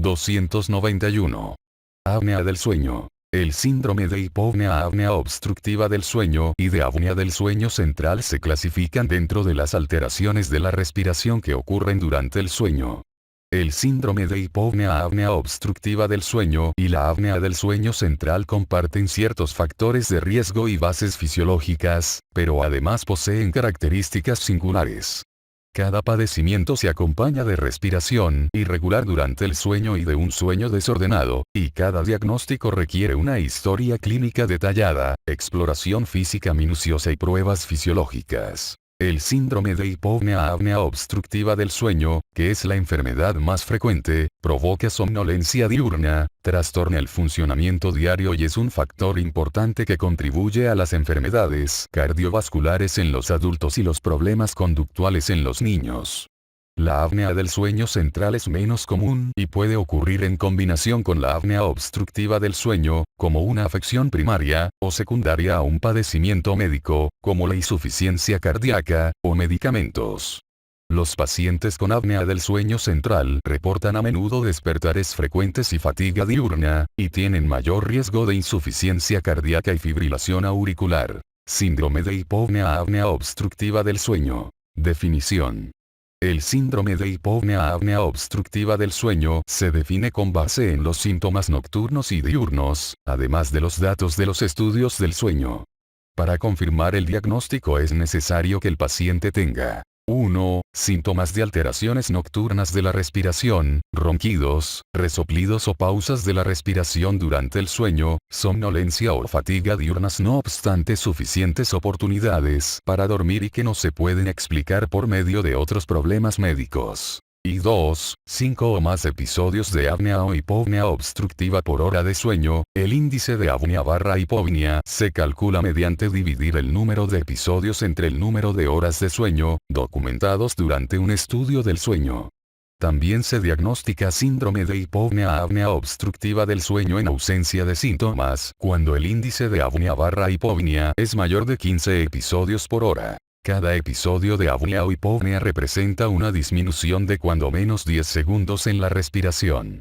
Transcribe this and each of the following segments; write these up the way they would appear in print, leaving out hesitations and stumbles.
291. Apnea del sueño. El síndrome de hipopnea, apnea obstructiva del sueño y de apnea del sueño central se clasifican dentro de las alteraciones de la respiración que ocurren durante el sueño. El síndrome de hipopnea, apnea obstructiva del sueño y la apnea del sueño central comparten ciertos factores de riesgo y bases fisiológicas, pero además poseen características singulares. Cada padecimiento se acompaña de respiración irregular durante el sueño y de un sueño desordenado, y cada diagnóstico requiere una historia clínica detallada, exploración física minuciosa y pruebas fisiológicas. El síndrome de hipopnea, apnea obstructiva del sueño, que es la enfermedad más frecuente, provoca somnolencia diurna, trastorna el funcionamiento diario y es un factor importante que contribuye a las enfermedades cardiovasculares en los adultos y los problemas conductuales en los niños. La apnea del sueño central es menos común y puede ocurrir en combinación con la apnea obstructiva del sueño, como una afección primaria, o secundaria a un padecimiento médico, como la insuficiencia cardíaca, o medicamentos. Los pacientes con apnea del sueño central reportan a menudo despertares frecuentes y fatiga diurna, y tienen mayor riesgo de insuficiencia cardíaca y fibrilación auricular. Síndrome de hipopnea, apnea obstructiva del sueño. Definición. El síndrome de hipopnea, apnea obstructiva del sueño se define con base en los síntomas nocturnos y diurnos, además de los datos de los estudios del sueño. Para confirmar el diagnóstico es necesario que el paciente tenga 1. Síntomas de alteraciones nocturnas de la respiración, ronquidos, resoplidos o pausas de la respiración durante el sueño, somnolencia o fatiga diurnas, no obstante suficientes oportunidades para dormir y que no se pueden explicar por medio de otros problemas médicos. Y 2. 5 o más episodios de apnea o hipopnea obstructiva por hora de sueño. El índice de apnea/hipopnea se calcula mediante dividir el número de episodios entre el número de horas de sueño documentados durante un estudio del sueño. También se diagnostica síndrome de hipopnea, apnea obstructiva del sueño en ausencia de síntomas, cuando el índice de apnea/hipopnea es mayor de 15 episodios por hora. Cada episodio de apnea o hipopnea representa una disminución de cuando menos 10 segundos en la respiración.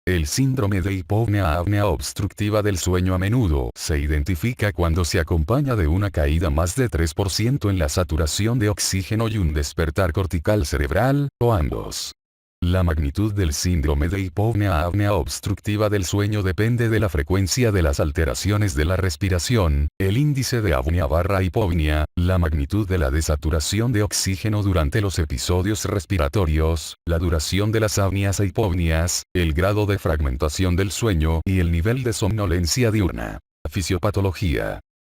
El síndrome de hipopnea, apnea obstructiva del sueño a menudo se identifica cuando se acompaña de una caída más de 3% en la saturación de oxígeno y un despertar cortical cerebral, o ambos. La magnitud del síndrome de hipopnea, apnea obstructiva del sueño depende de la frecuencia de las alteraciones de la respiración, el índice de apnea/hipopnea, la magnitud de la desaturación de oxígeno durante los episodios respiratorios, la duración de las apneas e hipopneas, el grado de fragmentación del sueño y el nivel de somnolencia diurna. Fisiopatología.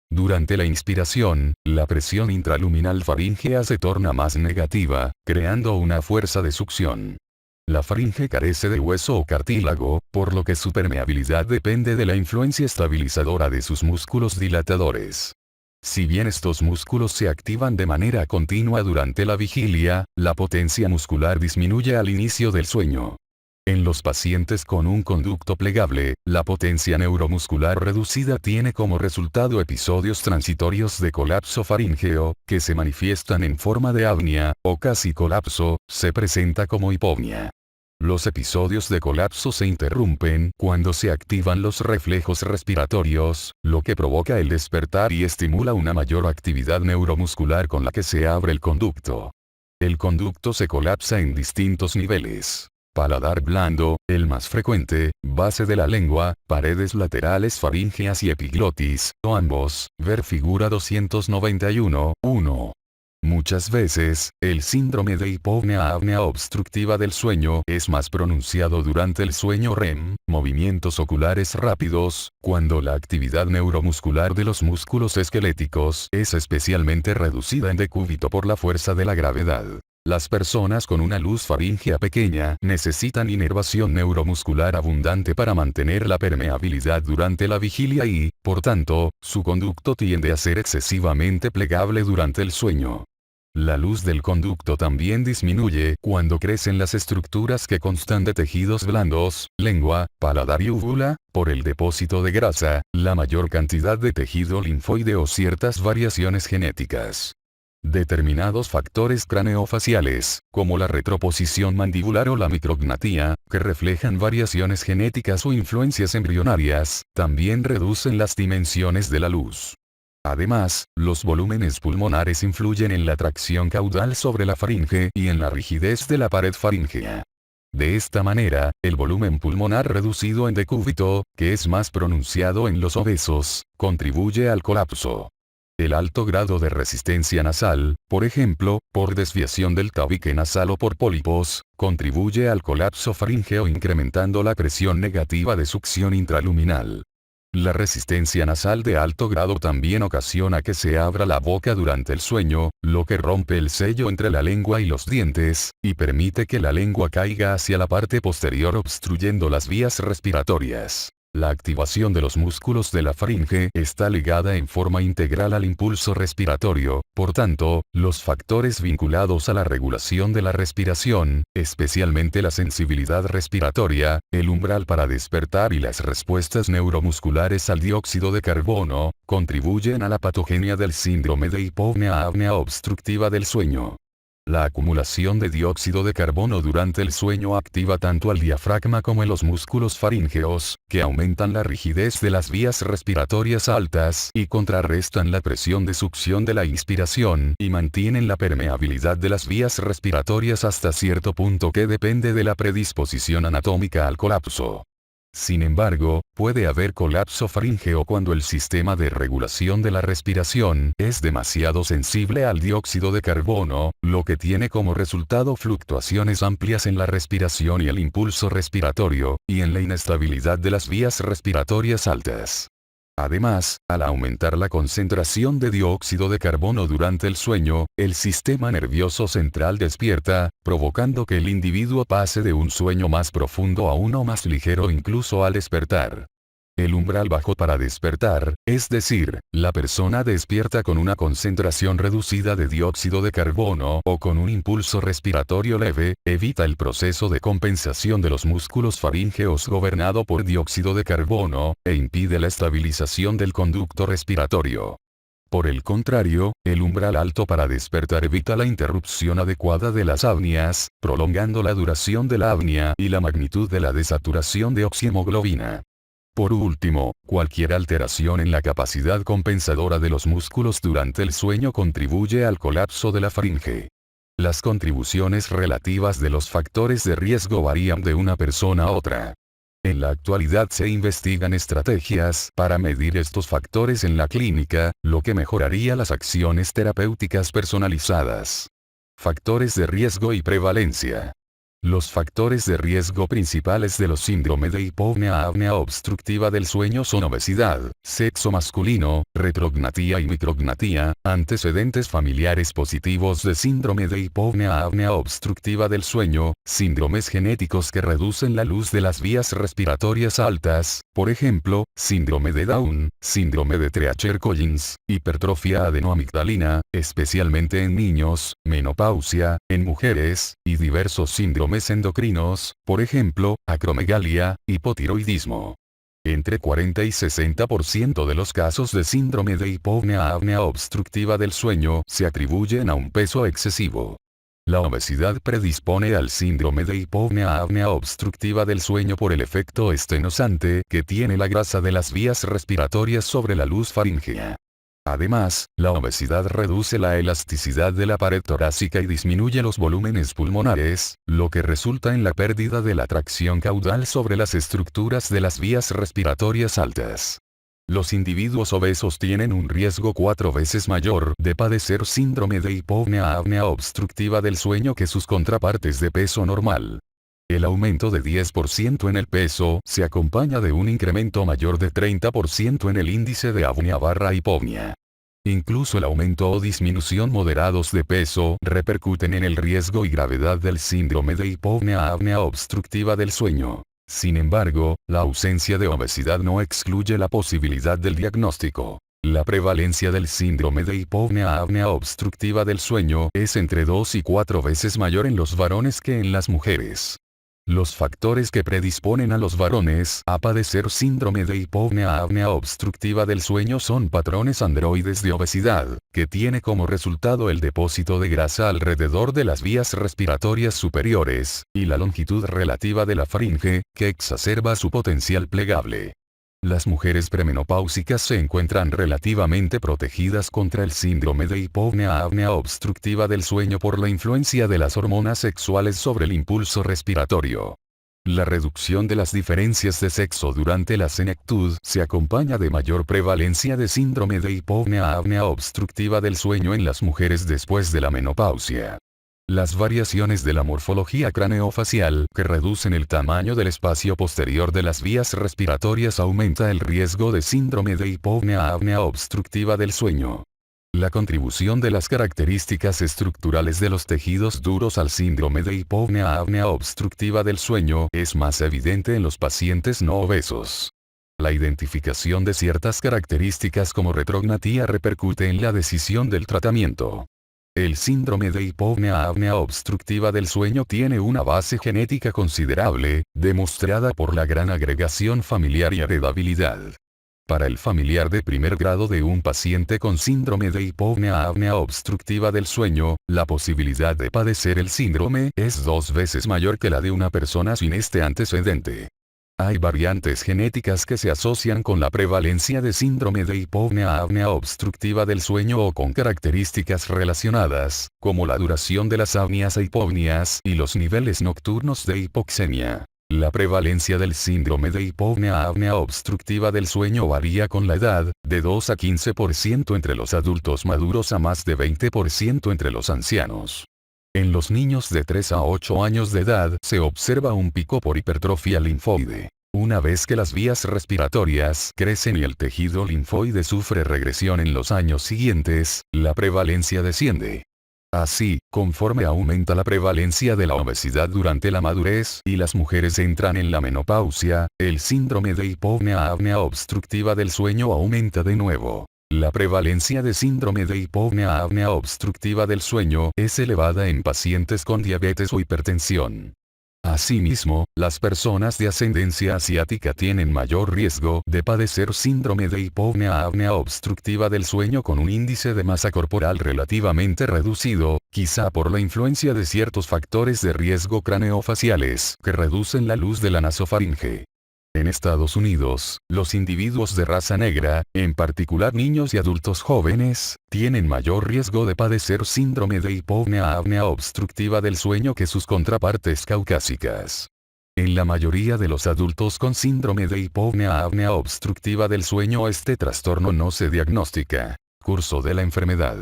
Durante la inspiración, la presión intraluminal faríngea se torna más negativa, creando una fuerza de succión. La faringe carece de hueso o cartílago, por lo que su permeabilidad depende de la influencia estabilizadora de sus músculos dilatadores. Si bien estos músculos se activan de manera continua durante la vigilia, la potencia muscular disminuye al inicio del sueño. En los pacientes con un conducto plegable, la potencia neuromuscular reducida tiene como resultado episodios transitorios de colapso faríngeo, que se manifiestan en forma de apnea, o casi colapso, se presenta como hipopnea. Los episodios de colapso se interrumpen cuando se activan los reflejos respiratorios, lo que provoca el despertar y estimula una mayor actividad neuromuscular con la que se abre el conducto. El conducto se colapsa en distintos niveles. Paladar blando, el más frecuente, base de la lengua, paredes laterales faríngeas y epiglotis, o ambos, ver figura 291.1. Muchas veces, el síndrome de hipopnea, apnea obstructiva del sueño es más pronunciado durante el sueño REM, movimientos oculares rápidos, cuando la actividad neuromuscular de los músculos esqueléticos es especialmente reducida en decúbito por la fuerza de la gravedad. Las personas con una luz faríngea pequeña necesitan inervación neuromuscular abundante para mantener la permeabilidad durante la vigilia y, por tanto, su conducto tiende a ser excesivamente plegable durante el sueño. La luz del conducto también disminuye cuando crecen las estructuras que constan de tejidos blandos, lengua, paladar y úvula, por el depósito de grasa, la mayor cantidad de tejido linfoide o ciertas variaciones genéticas. Determinados factores craneofaciales, como la retroposición mandibular o la micrognatía, que reflejan variaciones genéticas o influencias embrionarias, también reducen las dimensiones de la luz. Además, los volúmenes pulmonares influyen en la tracción caudal sobre la faringe y en la rigidez de la pared faríngea. De esta manera, el volumen pulmonar reducido en decúbito, que es más pronunciado en los obesos, contribuye al colapso. El alto grado de resistencia nasal, por ejemplo, por desviación del tabique nasal o por pólipos, contribuye al colapso faríngeo incrementando la presión negativa de succión intraluminal. La resistencia nasal de alto grado también ocasiona que se abra la boca durante el sueño, lo que rompe el sello entre la lengua y los dientes, y permite que la lengua caiga hacia la parte posterior obstruyendo las vías respiratorias. La activación de los músculos de la faringe está ligada en forma integral al impulso respiratorio, por tanto, los factores vinculados a la regulación de la respiración, especialmente la sensibilidad respiratoria, el umbral para despertar y las respuestas neuromusculares al dióxido de carbono, contribuyen a la patogenia del síndrome de hipopnea-apnea obstructiva del sueño. La acumulación de dióxido de carbono durante el sueño activa tanto al diafragma como en los músculos faríngeos, que aumentan la rigidez de las vías respiratorias altas y contrarrestan la presión de succión de la inspiración y mantienen la permeabilidad de las vías respiratorias hasta cierto punto que depende de la predisposición anatómica al colapso. Sin embargo, puede haber colapso faríngeo cuando el sistema de regulación de la respiración es demasiado sensible al dióxido de carbono, lo que tiene como resultado fluctuaciones amplias en la respiración y el impulso respiratorio, y en la inestabilidad de las vías respiratorias altas. Además, al aumentar la concentración de dióxido de carbono durante el sueño, el sistema nervioso central despierta, provocando que el individuo pase de un sueño más profundo a uno más ligero incluso al despertar. El umbral bajo para despertar, es decir, la persona despierta con una concentración reducida de dióxido de carbono o con un impulso respiratorio leve, evita el proceso de compensación de los músculos faríngeos gobernado por dióxido de carbono, e impide la estabilización del conducto respiratorio. Por el contrario, el umbral alto para despertar evita la interrupción adecuada de las apneas, prolongando la duración de la apnea y la magnitud de la desaturación de oxihemoglobina. Por último, cualquier alteración en la capacidad compensadora de los músculos durante el sueño contribuye al colapso de la faringe. Las contribuciones relativas de los factores de riesgo varían de una persona a otra. En la actualidad se investigan estrategias para medir estos factores en la clínica, lo que mejoraría las acciones terapéuticas personalizadas. Factores de riesgo y prevalencia. Los factores de riesgo principales de los síndromes de hipopnea-apnea obstructiva del sueño son obesidad, sexo masculino, retrognatía y micrognatía, antecedentes familiares positivos de síndrome de hipopnea-apnea obstructiva del sueño, síndromes genéticos que reducen la luz de las vías respiratorias altas, por ejemplo, síndrome de Down, síndrome de Treacher-Collins, hipertrofia adenoamigdalina, especialmente en niños, menopausia, en mujeres, y diversos síndromes endocrinos, por ejemplo, acromegalia, hipotiroidismo. Entre 40 y 60% de los casos de síndrome de hipopnea-apnea obstructiva del sueño se atribuyen a un peso excesivo. La obesidad predispone al síndrome de hipopnea-apnea obstructiva del sueño por el efecto estenosante que tiene la grasa de las vías respiratorias sobre la luz faríngea. Además, la obesidad reduce la elasticidad de la pared torácica y disminuye los volúmenes pulmonares, lo que resulta en la pérdida de la tracción caudal sobre las estructuras de las vías respiratorias altas. Los individuos obesos tienen un riesgo 4 veces mayor de padecer síndrome de hipopnea-apnea obstructiva del sueño que sus contrapartes de peso normal. El aumento de 10% en el peso se acompaña de un incremento mayor de 30% en el índice de apnea/hipopnea. Incluso el aumento o disminución moderados de peso repercuten en el riesgo y gravedad del síndrome de hipopnea-apnea obstructiva del sueño. Sin embargo, la ausencia de obesidad no excluye la posibilidad del diagnóstico. La prevalencia del síndrome de hipopnea-apnea obstructiva del sueño es entre 2 y 4 veces mayor en los varones que en las mujeres. Los factores que predisponen a los varones a padecer síndrome de hipopnea-apnea obstructiva del sueño son patrones androides de obesidad, que tiene como resultado el depósito de grasa alrededor de las vías respiratorias superiores, y la longitud relativa de la faringe, que exacerba su potencial plegable. Las mujeres premenopáusicas se encuentran relativamente protegidas contra el síndrome de hipopnea-apnea obstructiva del sueño por la influencia de las hormonas sexuales sobre el impulso respiratorio. La reducción de las diferencias de sexo durante la senectud se acompaña de mayor prevalencia de síndrome de hipopnea-apnea obstructiva del sueño en las mujeres después de la menopausia. Las variaciones de la morfología craneofacial que reducen el tamaño del espacio posterior de las vías respiratorias aumenta el riesgo de síndrome de hipopnea-apnea obstructiva del sueño. La contribución de las características estructurales de los tejidos duros al síndrome de hipopnea-apnea obstructiva del sueño es más evidente en los pacientes no obesos. La identificación de ciertas características como retrognatía repercute en la decisión del tratamiento. El síndrome de hipopnea-apnea obstructiva del sueño tiene una base genética considerable, demostrada por la gran agregación familiar y heredabilidad. Para el familiar de primer grado de un paciente con síndrome de hipopnea-apnea obstructiva del sueño, la posibilidad de padecer el síndrome es 2 veces mayor que la de una persona sin este antecedente. Hay variantes genéticas que se asocian con la prevalencia de síndrome de hipopnea-apnea obstructiva del sueño o con características relacionadas, como la duración de las apneas e hipopneas y los niveles nocturnos de hipoxemia. La prevalencia del síndrome de hipopnea-apnea obstructiva del sueño varía con la edad, de 2 a 15% entre los adultos maduros a más de 20% entre los ancianos. En los niños de 3 a 8 años de edad se observa un pico por hipertrofia linfoide. Una vez que las vías respiratorias crecen y el tejido linfoide sufre regresión en los años siguientes, la prevalencia desciende. Así, conforme aumenta la prevalencia de la obesidad durante la madurez y las mujeres entran en la menopausia, el síndrome de hipopnea-apnea obstructiva del sueño aumenta de nuevo. La prevalencia de síndrome de hipopnea-apnea obstructiva del sueño es elevada en pacientes con diabetes o hipertensión. Asimismo, las personas de ascendencia asiática tienen mayor riesgo de padecer síndrome de hipopnea-apnea obstructiva del sueño con un índice de masa corporal relativamente reducido, quizá por la influencia de ciertos factores de riesgo craneofaciales que reducen la luz de la nasofaringe. En Estados Unidos, los individuos de raza negra, en particular niños y adultos jóvenes, tienen mayor riesgo de padecer síndrome de hipopnea-apnea obstructiva del sueño que sus contrapartes caucásicas. En la mayoría de los adultos con síndrome de hipopnea-apnea obstructiva del sueño este trastorno no se diagnostica. Curso de la enfermedad.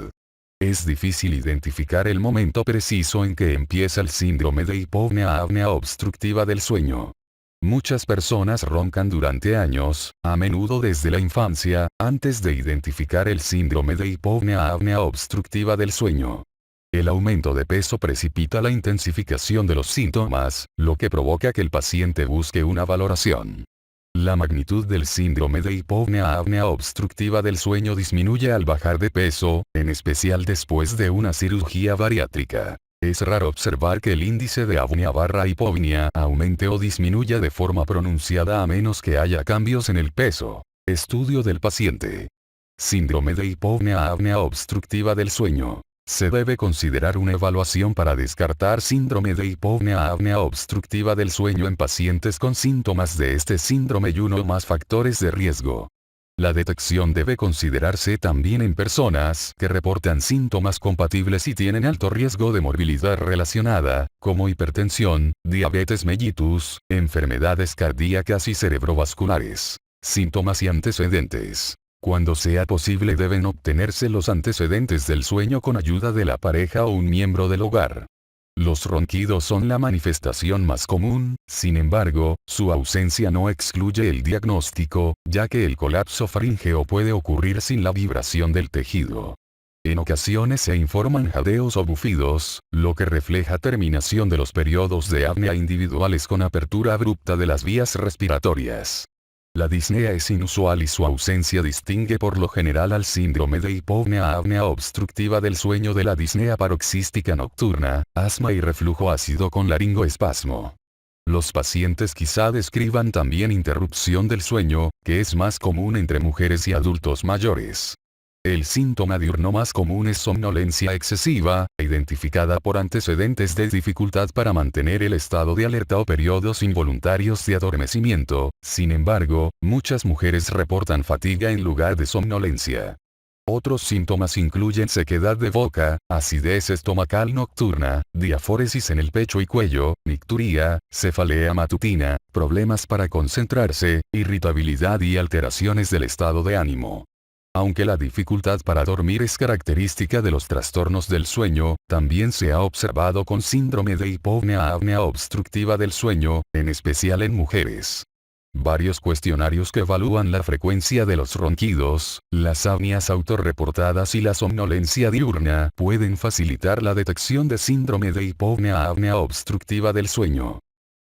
Es difícil identificar el momento preciso en que empieza el síndrome de hipopnea-apnea obstructiva del sueño. Muchas personas roncan durante años, a menudo desde la infancia, antes de identificar el síndrome de hipopnea-apnea obstructiva del sueño. El aumento de peso precipita la intensificación de los síntomas, lo que provoca que el paciente busque una valoración. La magnitud del síndrome de hipopnea-apnea obstructiva del sueño disminuye al bajar de peso, en especial después de una cirugía bariátrica. Es raro observar que el índice de apnea/hipopnea aumente o disminuya de forma pronunciada a menos que haya cambios en el peso. Estudio del paciente. Síndrome de hipopnea-apnea obstructiva del sueño. Se debe considerar una evaluación para descartar síndrome de hipopnea-apnea obstructiva del sueño en pacientes con síntomas de este síndrome y uno o más factores de riesgo. La detección debe considerarse también en personas que reportan síntomas compatibles y tienen alto riesgo de morbilidad relacionada, como hipertensión, diabetes mellitus, enfermedades cardíacas y cerebrovasculares. Síntomas y antecedentes. Cuando sea posible deben obtenerse los antecedentes del sueño con ayuda de la pareja o un miembro del hogar. Los ronquidos son la manifestación más común, sin embargo, su ausencia no excluye el diagnóstico, ya que el colapso faríngeo puede ocurrir sin la vibración del tejido. En ocasiones se informan jadeos o bufidos, lo que refleja terminación de los periodos de apnea individuales con apertura abrupta de las vías respiratorias. La disnea es inusual y su ausencia distingue por lo general al síndrome de hipopnea-apnea obstructiva del sueño de la disnea paroxística nocturna, asma y reflujo ácido con laringoespasmo. Los pacientes quizá describan también interrupción del sueño, que es más común entre mujeres y adultos mayores. El síntoma diurno más común es somnolencia excesiva, identificada por antecedentes de dificultad para mantener el estado de alerta o periodos involuntarios de adormecimiento. Sin embargo, muchas mujeres reportan fatiga en lugar de somnolencia. Otros síntomas incluyen sequedad de boca, acidez estomacal nocturna, diaforesis en el pecho y cuello, nicturia, cefalea matutina, problemas para concentrarse, irritabilidad y alteraciones del estado de ánimo. Aunque la dificultad para dormir es característica de los trastornos del sueño, también se ha observado con síndrome de hipopnea-apnea obstructiva del sueño, en especial en mujeres. Varios cuestionarios que evalúan la frecuencia de los ronquidos, las apneas autorreportadas y la somnolencia diurna pueden facilitar la detección de síndrome de hipopnea-apnea obstructiva del sueño.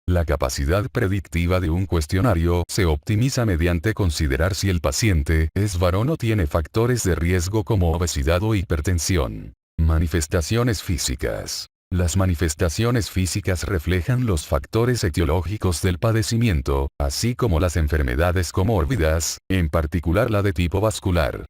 La capacidad predictiva de un cuestionario se optimiza mediante considerar si el paciente es varón o tiene factores de riesgo como obesidad o hipertensión. Manifestaciones físicas. Las manifestaciones físicas reflejan los factores etiológicos del padecimiento, así como las enfermedades comórbidas, en particular la de tipo vascular.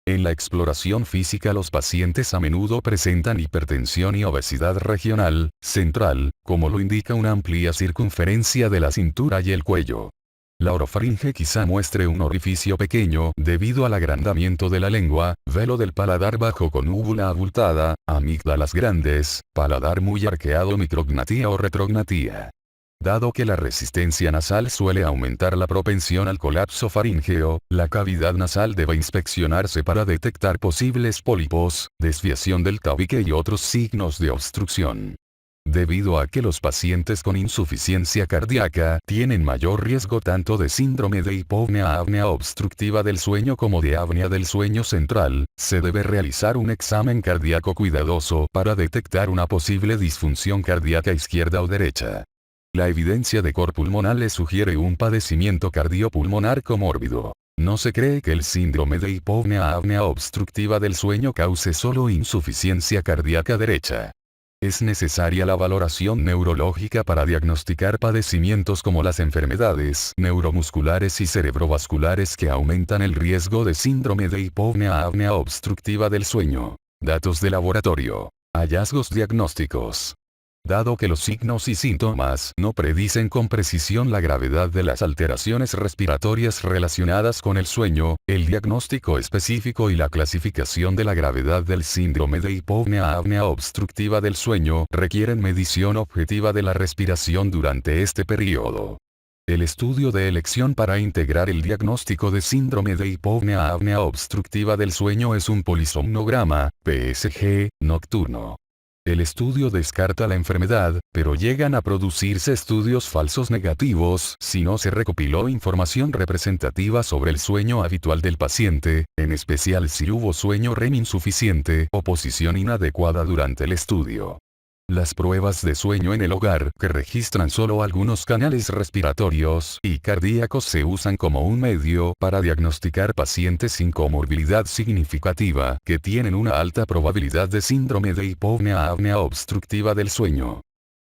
En la exploración física los pacientes a menudo presentan hipertensión y obesidad regional, central, como lo indica una amplia circunferencia de la cintura y el cuello. La orofaringe quizá muestre un orificio pequeño debido al agrandamiento de la lengua, velo del paladar bajo con úvula abultada, amígdalas grandes, paladar muy arqueado, micrognatía o retrognatía. Dado que la resistencia nasal suele aumentar la propensión al colapso faríngeo, la cavidad nasal debe inspeccionarse para detectar posibles pólipos, desviación del tabique y otros signos de obstrucción. Debido a que los pacientes con insuficiencia cardíaca tienen mayor riesgo tanto de síndrome de hipopnea-apnea obstructiva del sueño como de apnea del sueño central, se debe realizar un examen cardíaco cuidadoso para detectar una posible disfunción cardíaca izquierda o derecha. La evidencia de cor pulmonar le sugiere un padecimiento cardiopulmonar comórbido. No se cree que el síndrome de hipopnea-apnea obstructiva del sueño cause solo insuficiencia cardíaca derecha. Es necesaria la valoración neurológica para diagnosticar padecimientos como las enfermedades neuromusculares y cerebrovasculares que aumentan el riesgo de síndrome de hipopnea-apnea obstructiva del sueño. Datos de laboratorio. Hallazgos diagnósticos. Dado que los signos y síntomas no predicen con precisión la gravedad de las alteraciones respiratorias relacionadas con el sueño, el diagnóstico específico y la clasificación de la gravedad del síndrome de hipopnea-apnea obstructiva del sueño requieren medición objetiva de la respiración durante este periodo. El estudio de elección para integrar el diagnóstico de síndrome de hipopnea-apnea obstructiva del sueño es un polisomnograma, PSG, nocturno. El estudio descarta la enfermedad, pero llegan a producirse estudios falsos negativos si no se recopiló información representativa sobre el sueño habitual del paciente, en especial si hubo sueño REM insuficiente o posición inadecuada durante el estudio. Las pruebas de sueño en el hogar, que registran solo algunos canales respiratorios y cardíacos, se usan como un medio para diagnosticar pacientes sin comorbilidad significativa que tienen una alta probabilidad de síndrome de hipopnea-apnea obstructiva del sueño.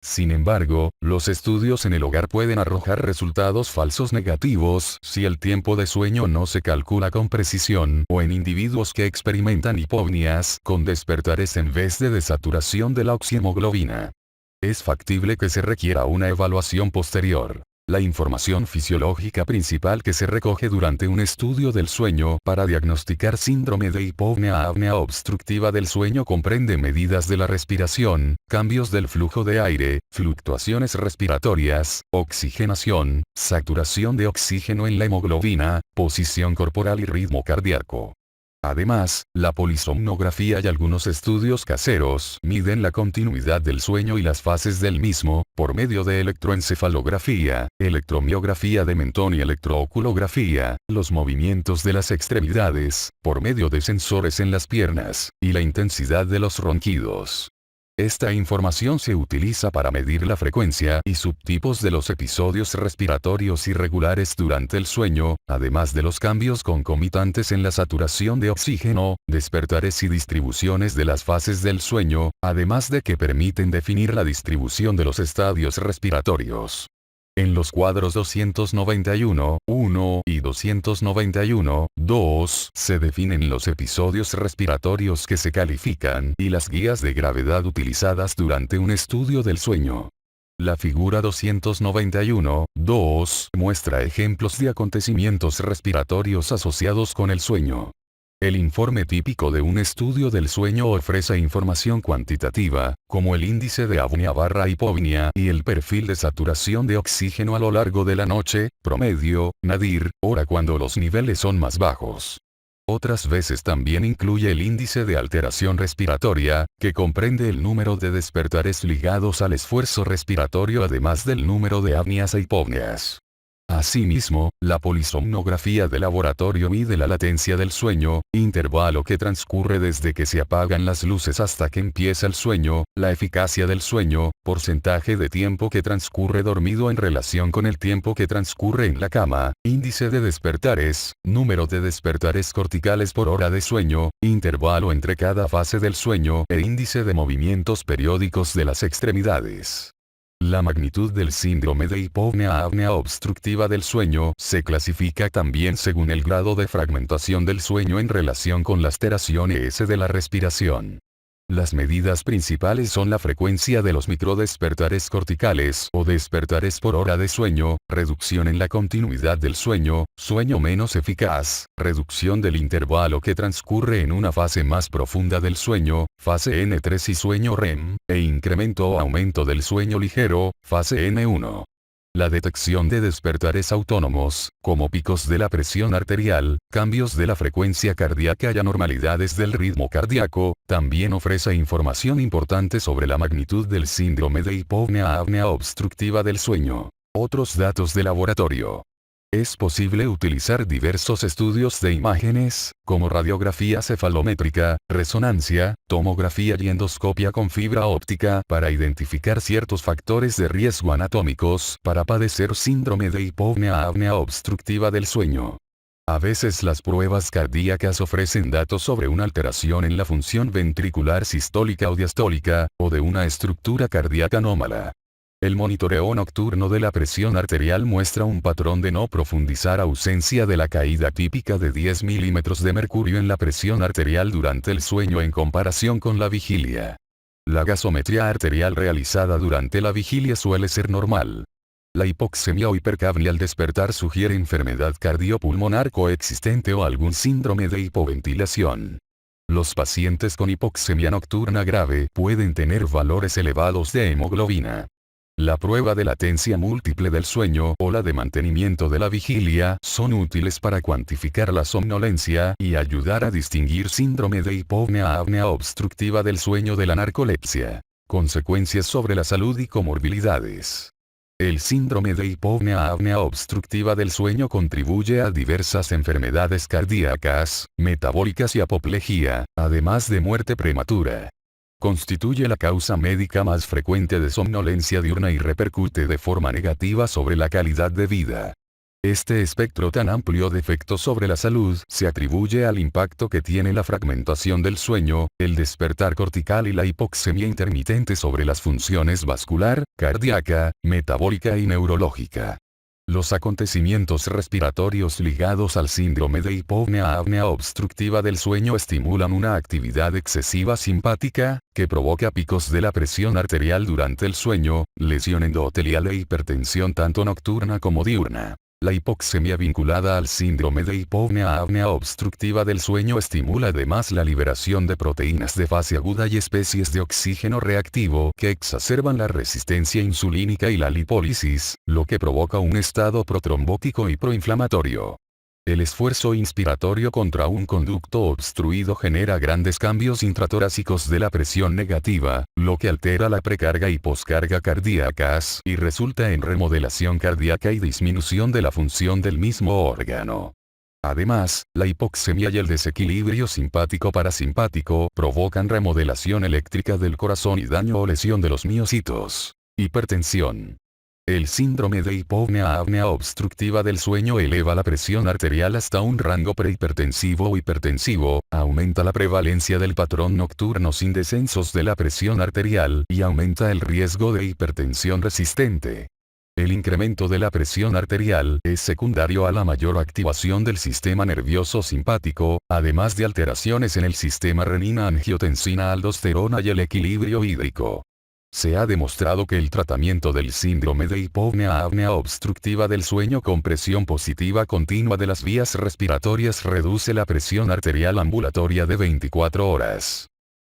Sin embargo, los estudios en el hogar pueden arrojar resultados falsos negativos si el tiempo de sueño no se calcula con precisión o en individuos que experimentan hipopnias con despertares en vez de desaturación de la oxihemoglobina. Es factible que se requiera una evaluación posterior. La información fisiológica principal que se recoge durante un estudio del sueño para diagnosticar síndrome de hipopnea-apnea obstructiva del sueño comprende medidas de la respiración, cambios del flujo de aire, fluctuaciones respiratorias, oxigenación, saturación de oxígeno en la hemoglobina, posición corporal y ritmo cardíaco. Además, la polisomnografía y algunos estudios caseros miden la continuidad del sueño y las fases del mismo, por medio de electroencefalografía, electromiografía de mentón y electrooculografía, los movimientos de las extremidades, por medio de sensores en las piernas, y la intensidad de los ronquidos. Esta información se utiliza para medir la frecuencia y subtipos de los episodios respiratorios irregulares durante el sueño, además de los cambios concomitantes en la saturación de oxígeno, despertares y distribuciones de las fases del sueño, además de que permiten definir la distribución de los estadios respiratorios. En los cuadros 291.1 y 291.2 se definen los episodios respiratorios que se califican y las guías de gravedad utilizadas durante un estudio del sueño. La figura 291.2 muestra ejemplos de acontecimientos respiratorios asociados con el sueño. El informe típico de un estudio del sueño ofrece información cuantitativa, como el índice de apnea/hipopnea y el perfil de saturación de oxígeno a lo largo de la noche, promedio, nadir, hora cuando los niveles son más bajos. Otras veces también incluye el índice de alteración respiratoria, que comprende el número de despertares ligados al esfuerzo respiratorio además del número de apneas e hipopneas. Asimismo, la polisomnografía de laboratorio mide la latencia del sueño, intervalo que transcurre desde que se apagan las luces hasta que empieza el sueño, la eficacia del sueño, porcentaje de tiempo que transcurre dormido en relación con el tiempo que transcurre en la cama, índice de despertares, número de despertares corticales por hora de sueño, intervalo entre cada fase del sueño e índice de movimientos periódicos de las extremidades. La magnitud del síndrome de hipopnea-apnea obstructiva del sueño se clasifica también según el grado de fragmentación del sueño en relación con la alteración ES de la respiración. Las medidas principales son la frecuencia de los microdespertares corticales o despertares por hora de sueño, reducción en la continuidad del sueño, sueño menos eficaz, reducción del intervalo que transcurre en una fase más profunda del sueño, fase N3 y sueño REM, e incremento o aumento del sueño ligero, fase N1. La detección de despertares autónomos, como picos de la presión arterial, cambios de la frecuencia cardíaca y anormalidades del ritmo cardíaco, también ofrece información importante sobre la magnitud del síndrome de hipopnea-apnea obstructiva del sueño. Otros datos de laboratorio. Es posible utilizar diversos estudios de imágenes, como radiografía cefalométrica, resonancia, tomografía y endoscopia con fibra óptica para identificar ciertos factores de riesgo anatómicos para padecer síndrome de hipopnea-apnea obstructiva del sueño. A veces las pruebas cardíacas ofrecen datos sobre una alteración en la función ventricular sistólica o diastólica, o de una estructura cardíaca anómala. El monitoreo nocturno de la presión arterial muestra un patrón de no profundizar, ausencia de la caída típica de 10 milímetros de mercurio en la presión arterial durante el sueño en comparación con la vigilia. La gasometría arterial realizada durante la vigilia suele ser normal. La hipoxemia o hipercapnia al despertar sugiere enfermedad cardiopulmonar coexistente o algún síndrome de hipoventilación. Los pacientes con hipoxemia nocturna grave pueden tener valores elevados de hemoglobina. La prueba de latencia múltiple del sueño o la de mantenimiento de la vigilia son útiles para cuantificar la somnolencia y ayudar a distinguir síndrome de hipopnea-apnea obstructiva del sueño de la narcolepsia. Consecuencias sobre la salud y comorbilidades. El síndrome de hipopnea-apnea obstructiva del sueño contribuye a diversas enfermedades cardíacas, metabólicas y apoplejía, además de muerte prematura. Constituye la causa médica más frecuente de somnolencia diurna y repercute de forma negativa sobre la calidad de vida. Este espectro tan amplio de efectos sobre la salud se atribuye al impacto que tiene la fragmentación del sueño, el despertar cortical y la hipoxemia intermitente sobre las funciones vascular, cardíaca, metabólica y neurológica. Los acontecimientos respiratorios ligados al síndrome de hipopnea-apnea obstructiva del sueño estimulan una actividad excesiva simpática, que provoca picos de la presión arterial durante el sueño, lesión endotelial e hipertensión tanto nocturna como diurna. La hipoxemia vinculada al síndrome de hipopnea-apnea obstructiva del sueño estimula además la liberación de proteínas de fase aguda y especies de oxígeno reactivo que exacerban la resistencia insulínica y la lipólisis, lo que provoca un estado protrombótico y proinflamatorio. El esfuerzo inspiratorio contra un conducto obstruido genera grandes cambios intratorácicos de la presión negativa, lo que altera la precarga y poscarga cardíacas y resulta en remodelación cardíaca y disminución de la función del mismo órgano. Además, la hipoxemia y el desequilibrio simpático-parasimpático provocan remodelación eléctrica del corazón y daño o lesión de los miocitos. Hipertensión. El síndrome de hipopnea-apnea obstructiva del sueño eleva la presión arterial hasta un rango prehipertensivo o hipertensivo, aumenta la prevalencia del patrón nocturno sin descensos de la presión arterial y aumenta el riesgo de hipertensión resistente. El incremento de la presión arterial es secundario a la mayor activación del sistema nervioso simpático, además de alteraciones en el sistema renina-angiotensina-aldosterona y el equilibrio hídrico. Se ha demostrado que el tratamiento del síndrome de hipopnea-apnea obstructiva del sueño con presión positiva continua de las vías respiratorias reduce la presión arterial ambulatoria de 24 horas.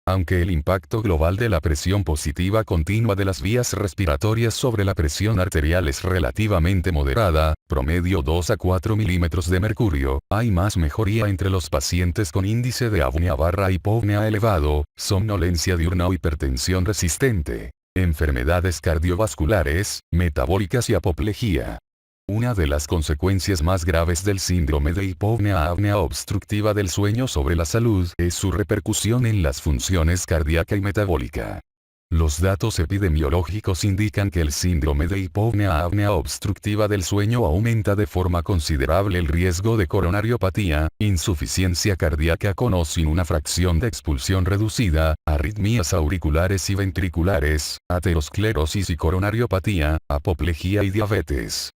Aunque el impacto global de la presión positiva continua de las vías respiratorias sobre la presión arterial es relativamente moderada, promedio 2 a 4 milímetros de mercurio, hay más mejoría entre los pacientes con índice de apnea/hipopnea elevado, somnolencia diurna o hipertensión resistente, enfermedades cardiovasculares, metabólicas y apoplejía. Una de las consecuencias más graves del síndrome de hipopnea-apnea obstructiva del sueño sobre la salud es su repercusión en las funciones cardíaca y metabólica. Los datos epidemiológicos indican que el síndrome de hipopnea-apnea obstructiva del sueño aumenta de forma considerable el riesgo de coronariopatía, insuficiencia cardíaca con o sin una fracción de expulsión reducida, arritmias auriculares y ventriculares, aterosclerosis y coronariopatía, apoplejía y diabetes.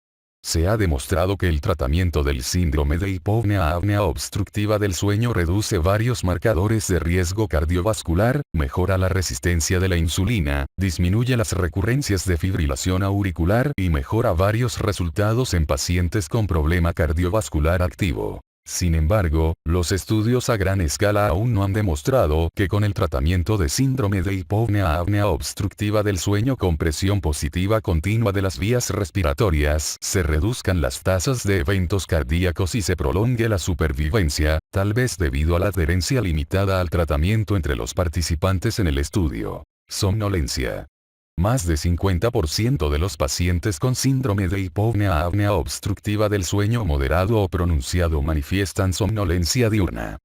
Se ha demostrado que el tratamiento del síndrome de hipopnea-apnea obstructiva del sueño reduce varios marcadores de riesgo cardiovascular, mejora la resistencia de la insulina, disminuye las recurrencias de fibrilación auricular y mejora varios resultados en pacientes con problema cardiovascular activo. Sin embargo, los estudios a gran escala aún no han demostrado que con el tratamiento de síndrome de hipopnea-apnea obstructiva del sueño con presión positiva continua de las vías respiratorias se reduzcan las tasas de eventos cardíacos y se prolongue la supervivencia, tal vez debido a la adherencia limitada al tratamiento entre los participantes en el estudio. Somnolencia. Más de 50% de los pacientes con síndrome de hipopnea-apnea obstructiva del sueño moderado o pronunciado manifiestan somnolencia diurna.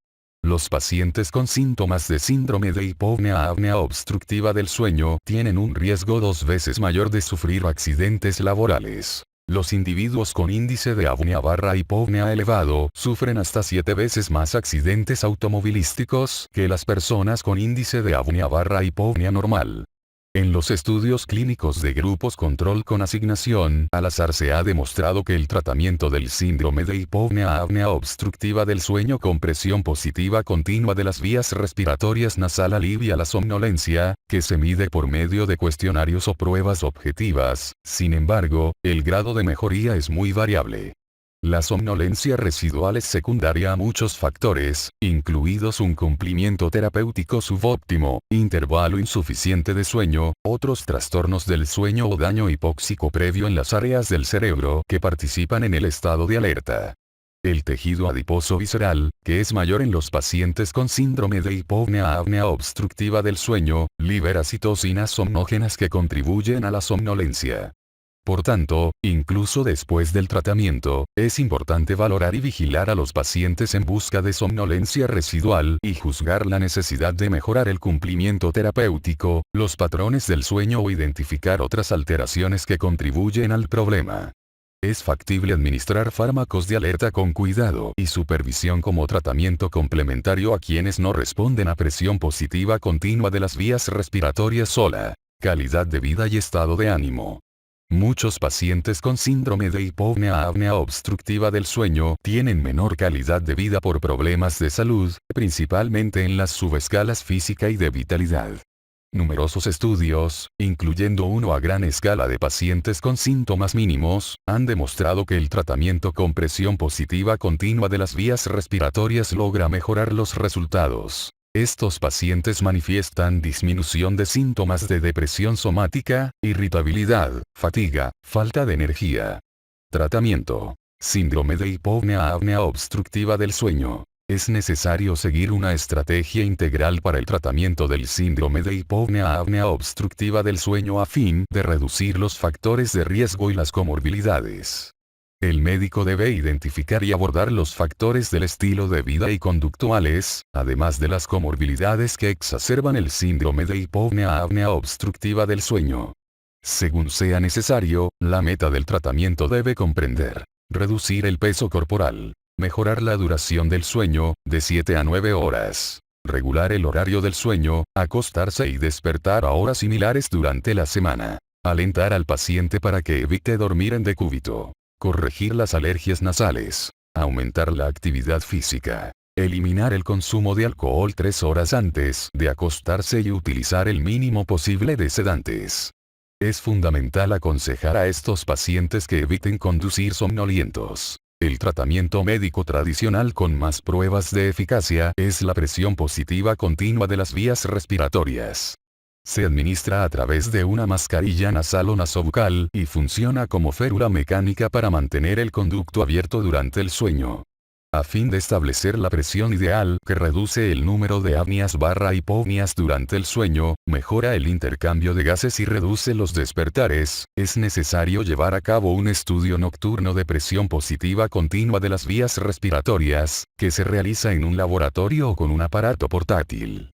Los pacientes con síntomas de síndrome de hipopnea-apnea obstructiva del sueño tienen un riesgo 2 veces mayor de sufrir accidentes laborales. Los individuos con índice de apnea/hipopnea elevado sufren hasta 7 veces más accidentes automovilísticos que las personas con índice de apnea/hipopnea normal. En los estudios clínicos de grupos control con asignación al azar se ha demostrado que el tratamiento del síndrome de hipopnea-apnea obstructiva del sueño con presión positiva continua de las vías respiratorias nasal alivia la somnolencia, que se mide por medio de cuestionarios o pruebas objetivas. Sin embargo, el grado de mejoría es muy variable. La somnolencia residual es secundaria a muchos factores, incluidos un cumplimiento terapéutico subóptimo, intervalo insuficiente de sueño, otros trastornos del sueño o daño hipóxico previo en las áreas del cerebro que participan en el estado de alerta. El tejido adiposo visceral, que es mayor en los pacientes con síndrome de hipopnea-apnea obstructiva del sueño, libera citocinas somnógenas que contribuyen a la somnolencia. Por tanto, incluso después del tratamiento, es importante valorar y vigilar a los pacientes en busca de somnolencia residual y juzgar la necesidad de mejorar el cumplimiento terapéutico, los patrones del sueño o identificar otras alteraciones que contribuyen al problema. Es factible administrar fármacos de alerta con cuidado y supervisión como tratamiento complementario a quienes no responden a presión positiva continua de las vías respiratorias sola. Calidad de vida y estado de ánimo. Muchos pacientes con síndrome de hipopnea-apnea obstructiva del sueño tienen menor calidad de vida por problemas de salud, principalmente en las subescalas física y de vitalidad. Numerosos estudios, incluyendo uno a gran escala de pacientes con síntomas mínimos, han demostrado que el tratamiento con presión positiva continua de las vías respiratorias logra mejorar los resultados. Estos pacientes manifiestan disminución de síntomas de depresión somática, irritabilidad, fatiga, falta de energía. Tratamiento. Síndrome de hipopnea-apnea obstructiva del sueño. Es necesario seguir una estrategia integral para el tratamiento del síndrome de hipopnea-apnea obstructiva del sueño a fin de reducir los factores de riesgo y las comorbilidades. El médico debe identificar y abordar los factores del estilo de vida y conductuales, además de las comorbilidades que exacerban el síndrome de hipopnea-apnea obstructiva del sueño. Según sea necesario, la meta del tratamiento debe comprender: reducir el peso corporal, mejorar la duración del sueño, de 7 a 9 horas, regular el horario del sueño, acostarse y despertar a horas similares durante la semana, Alentar al paciente para que evite dormir en decúbito. Corregir las alergias nasales. Aumentar la actividad física. Eliminar el consumo de alcohol 3 horas antes de acostarse y utilizar el mínimo posible de sedantes. Es fundamental aconsejar a estos pacientes que eviten conducir somnolientos. El tratamiento médico tradicional con más pruebas de eficacia es la presión positiva continua de las vías respiratorias. Se administra a través de una mascarilla nasal o nasobucal y funciona como férula mecánica para mantener el conducto abierto durante el sueño. A fin de establecer la presión ideal que reduce el número de apneas/hipopneas durante el sueño, mejora el intercambio de gases y reduce los despertares, es necesario llevar a cabo un estudio nocturno de presión positiva continua de las vías respiratorias, que se realiza en un laboratorio o con un aparato portátil.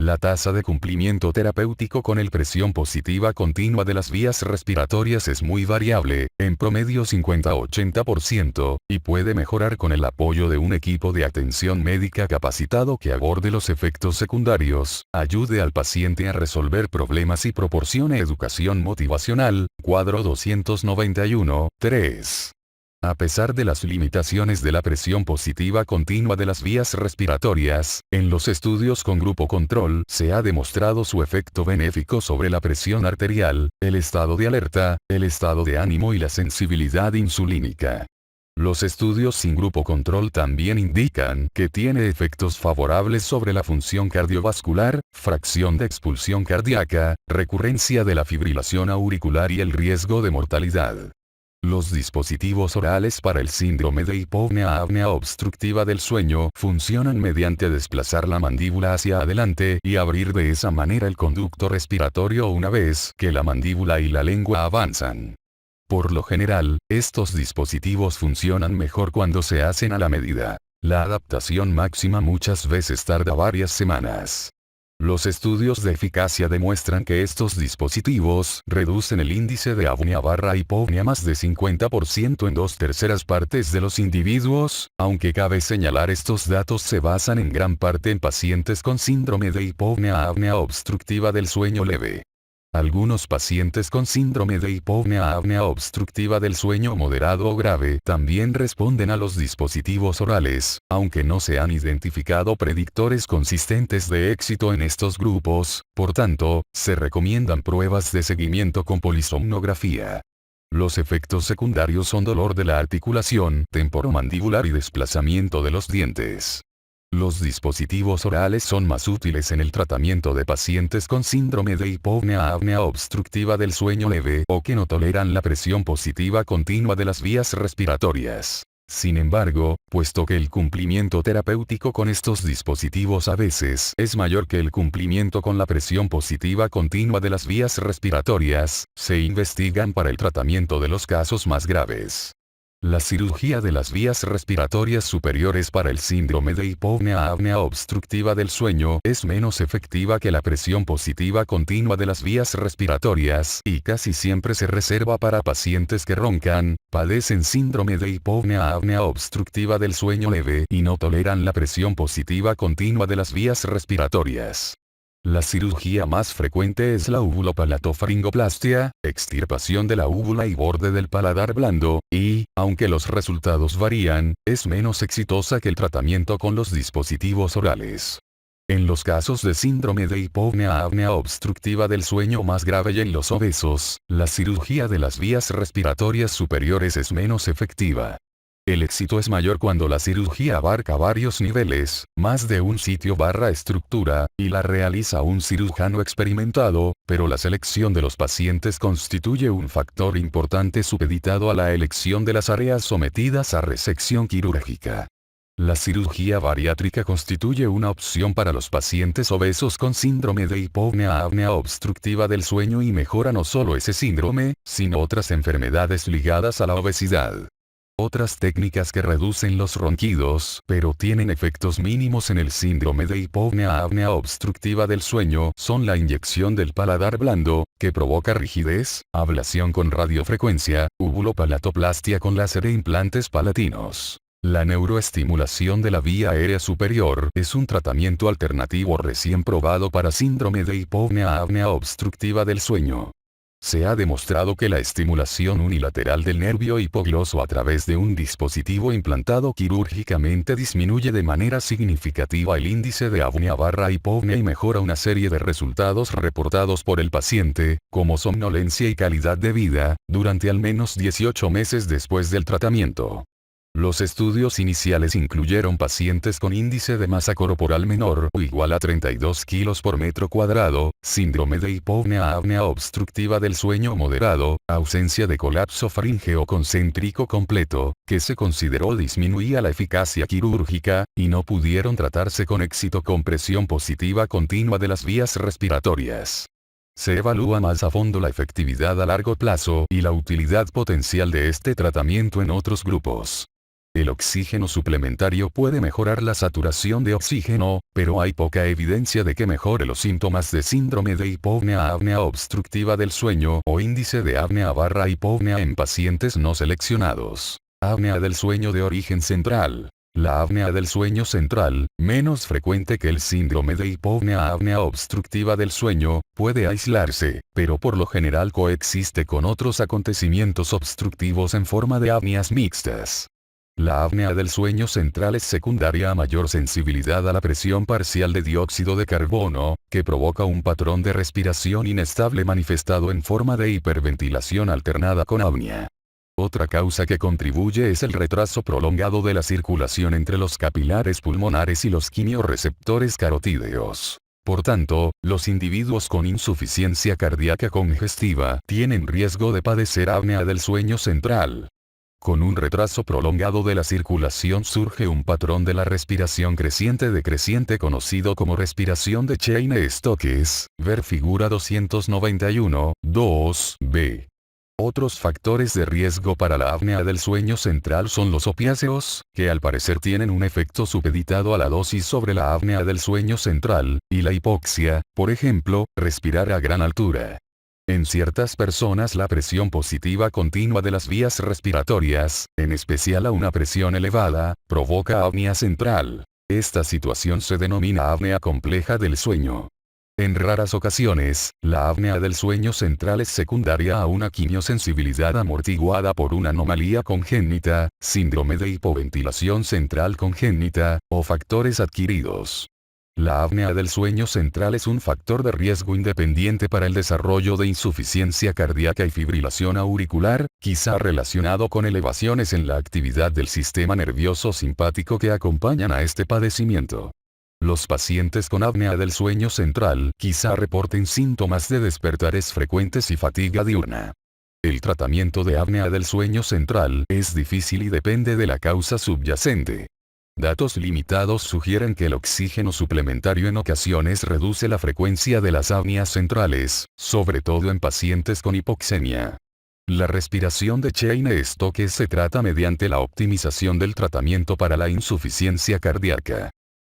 La tasa de cumplimiento terapéutico con el presión positiva continua de las vías respiratorias es muy variable, en promedio 50-80%, y puede mejorar con el apoyo de un equipo de atención médica capacitado que aborde los efectos secundarios, ayude al paciente a resolver problemas y proporcione educación motivacional. Cuadro 291, 3. A pesar de las limitaciones de la presión positiva continua de las vías respiratorias, en los estudios con grupo control se ha demostrado su efecto benéfico sobre la presión arterial, el estado de alerta, el estado de ánimo y la sensibilidad insulínica. Los estudios sin grupo control también indican que tiene efectos favorables sobre la función cardiovascular, fracción de expulsión cardíaca, recurrencia de la fibrilación auricular y el riesgo de mortalidad. Los dispositivos orales para el síndrome de hipopnea-apnea obstructiva del sueño funcionan mediante desplazar la mandíbula hacia adelante y abrir de esa manera el conducto respiratorio una vez que la mandíbula y la lengua avanzan. Por lo general, estos dispositivos funcionan mejor cuando se hacen a la medida. La adaptación máxima muchas veces tarda varias semanas. Los estudios de eficacia demuestran que estos dispositivos reducen el índice de apnea/hipopnea más de 50% en 2/3 partes de los individuos, aunque cabe señalar estos datos se basan en gran parte en pacientes con síndrome de hipopnea-apnea obstructiva del sueño leve. Algunos pacientes con síndrome de hipopnea-apnea obstructiva del sueño moderado o grave también responden a los dispositivos orales, aunque no se han identificado predictores consistentes de éxito en estos grupos, por tanto, se recomiendan pruebas de seguimiento con polisomnografía. Los efectos secundarios son dolor de la articulación temporomandibular y desplazamiento de los dientes. Los dispositivos orales son más útiles en el tratamiento de pacientes con síndrome de hipopnea-apnea obstructiva del sueño leve o que no toleran la presión positiva continua de las vías respiratorias. Sin embargo, puesto que el cumplimiento terapéutico con estos dispositivos a veces es mayor que el cumplimiento con la presión positiva continua de las vías respiratorias, se investigan para el tratamiento de los casos más graves. La cirugía de las vías respiratorias superiores para el síndrome de hipopnea-apnea obstructiva del sueño es menos efectiva que la presión positiva continua de las vías respiratorias y casi siempre se reserva para pacientes que roncan, padecen síndrome de hipopnea-apnea obstructiva del sueño leve y no toleran la presión positiva continua de las vías respiratorias. La cirugía más frecuente es la uvulopalatofaringoplastia, extirpación de la úvula y borde del paladar blando, y, aunque los resultados varían, es menos exitosa que el tratamiento con los dispositivos orales. En los casos de síndrome de hipopnea-apnea obstructiva del sueño más grave y en los obesos, la cirugía de las vías respiratorias superiores es menos efectiva. El éxito es mayor cuando la cirugía abarca varios niveles, más de un sitio/estructura, y la realiza un cirujano experimentado, pero la selección de los pacientes constituye un factor importante supeditado a la elección de las áreas sometidas a resección quirúrgica. La cirugía bariátrica constituye una opción para los pacientes obesos con síndrome de hipopnea-apnea obstructiva del sueño y mejora no solo ese síndrome, sino otras enfermedades ligadas a la obesidad. Otras técnicas que reducen los ronquidos, pero tienen efectos mínimos en el síndrome de hipopnea-apnea obstructiva del sueño, son la inyección del paladar blando, que provoca rigidez, ablación con radiofrecuencia, uvulopalatoplastia con láser e implantes palatinos. La neuroestimulación de la vía aérea superior es un tratamiento alternativo recién probado para síndrome de hipopnea-apnea obstructiva del sueño. Se ha demostrado que la estimulación unilateral del nervio hipogloso a través de un dispositivo implantado quirúrgicamente disminuye de manera significativa el índice de apnea/hipopnea y mejora una serie de resultados reportados por el paciente, como somnolencia y calidad de vida, durante al menos 18 meses después del tratamiento. Los estudios iniciales incluyeron pacientes con índice de masa corporal menor o igual a 32 kilos por metro cuadrado, síndrome de hipopnea, apnea obstructiva del sueño moderado, ausencia de colapso faríngeo concéntrico completo, que se consideró disminuía la eficacia quirúrgica, y no pudieron tratarse con éxito con presión positiva continua de las vías respiratorias. Se evalúa más a fondo la efectividad a largo plazo y la utilidad potencial de este tratamiento en otros grupos. El oxígeno suplementario puede mejorar la saturación de oxígeno, pero hay poca evidencia de que mejore los síntomas de síndrome de hipopnea, apnea obstructiva del sueño o índice de apnea/hipopnea en pacientes no seleccionados. Apnea del sueño de origen central. La apnea del sueño central, menos frecuente que el síndrome de hipopnea, apnea obstructiva del sueño, puede aislarse, pero por lo general coexiste con otros acontecimientos obstructivos en forma de apneas mixtas. La apnea del sueño central es secundaria a mayor sensibilidad a la presión parcial de dióxido de carbono, que provoca un patrón de respiración inestable manifestado en forma de hiperventilación alternada con apnea. Otra causa que contribuye es el retraso prolongado de la circulación entre los capilares pulmonares y los quimiorreceptores carotídeos. Por tanto, los individuos con insuficiencia cardíaca congestiva tienen riesgo de padecer apnea del sueño central. Con un retraso prolongado de la circulación surge un patrón de la respiración creciente-decreciente conocido como respiración de Cheyne-Stokes, ver figura 291, 2b. Otros factores de riesgo para la apnea del sueño central son los opiáceos, que al parecer tienen un efecto supeditado a la dosis sobre la apnea del sueño central, y la hipoxia, por ejemplo, respirar a gran altura. En ciertas personas la presión positiva continua de las vías respiratorias, en especial a una presión elevada, provoca apnea central. Esta situación se denomina apnea compleja del sueño. En raras ocasiones, la apnea del sueño central es secundaria a una quimiosensibilidad amortiguada por una anomalía congénita, síndrome de hipoventilación central congénita, o factores adquiridos. La apnea del sueño central es un factor de riesgo independiente para el desarrollo de insuficiencia cardíaca y fibrilación auricular, quizá relacionado con elevaciones en la actividad del sistema nervioso simpático que acompañan a este padecimiento. Los pacientes con apnea del sueño central quizá reporten síntomas de despertares frecuentes y fatiga diurna. El tratamiento de apnea del sueño central es difícil y depende de la causa subyacente. Datos limitados sugieren que el oxígeno suplementario en ocasiones reduce la frecuencia de las apneas centrales, sobre todo en pacientes con hipoxemia. La respiración de Cheyne-Stokes se trata mediante la optimización del tratamiento para la insuficiencia cardíaca.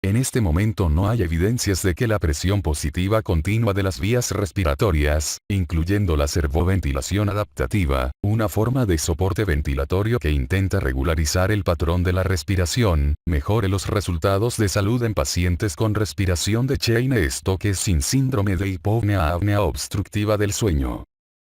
En este momento no hay evidencias de que la presión positiva continua de las vías respiratorias, incluyendo la servoventilación adaptativa, una forma de soporte ventilatorio que intenta regularizar el patrón de la respiración, mejore los resultados de salud en pacientes con respiración de Cheyne-Stokes sin síndrome de hipopnea, apnea obstructiva del sueño.